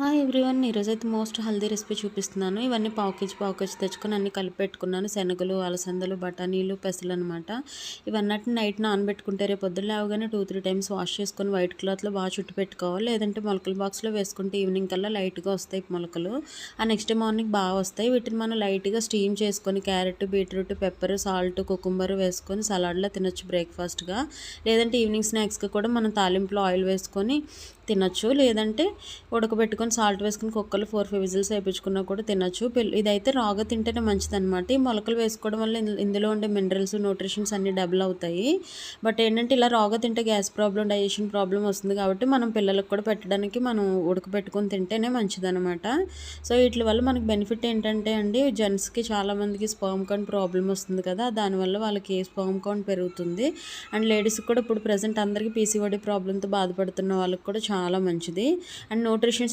Hi everyone, ఈరోజైతే most healthy recipe చూపిస్తున్నాను. ఇవన్నీ పావు కేజీ తెచ్చుకొని అన్ని కలిపి పెట్టుకున్నాను. శనగలు, అలసందలు, బఠానీలు, పెసలు అనమాట. ఇవన్నటిని నైట్ నానబెట్టుకుంటే రేపు పొద్దున్న లేవగానే 2-3 టైమ్స్ వాష్ చేసుకొని వైట్ క్లాత్లో బాగా చుట్టు పెట్టుకోవాలి. లేదంటే మొలకల బాక్స్లో వేసుకుంటే ఈవినింగ్ కల్లా లైట్గా వస్తాయి మొలకలు. ఆ నెక్స్ట్ డే మార్నింగ్ బాగా వస్తాయి. వీటిని మనం లైట్గా స్టీమ్ చేసుకొని carrot, beetroot, pepper, salt, cucumber వేసుకొని సలాడ్లో తినొచ్చు బ్రేక్ఫాస్ట్గా. లేదంటే ఈవినింగ్ స్నాక్స్గా కూడా మనం తాలింపులో ఆయిల్ వేసుకొని తినొచ్చు. లేదంటే ఉడకబెట్టుకొని సాల్ట్ వేసుకొని కుక్కర్లో 4-5 విజిల్స్ వేయించుకున్నా కూడా తినొచ్చు. ఇదైతే రాగా తింటేనే మంచిదన్నమాట. ఈ మొలకలు వేసుకోవడం వల్ల ఇందులో ఉండే మినరల్స్, న్యూట్రిషన్స్ అన్నీ డబుల్ అవుతాయి. బట్ ఏంటంటే ఇలా రాగా తింటే గ్యాస్ ప్రాబ్లం, డైజెషన్ ప్రాబ్లం వస్తుంది కాబట్టి మనం పిల్లలకు కూడా పెట్టడానికి మనం ఉడకబెట్టుకొని తింటేనే మంచిదన్నమాట. సో వీటి వల్ల మనకి బెనిఫిట్ ఏంటంటే అండి, జెంట్స్కి చాలామందికి స్పర్మ్ కౌంట్ ప్రాబ్లం వస్తుంది కదా, దానివల్ల వాళ్ళకి స్పర్మ్ కౌంట్ పెరుగుతుంది. అండ్ లేడీస్కి కూడా ఇప్పుడు ప్రజెంట్ అందరికీ పీసీఓడి ప్రాబ్లంతో బాధపడుతున్న వాళ్ళకి కూడా చాలా మంచిది. And nutrition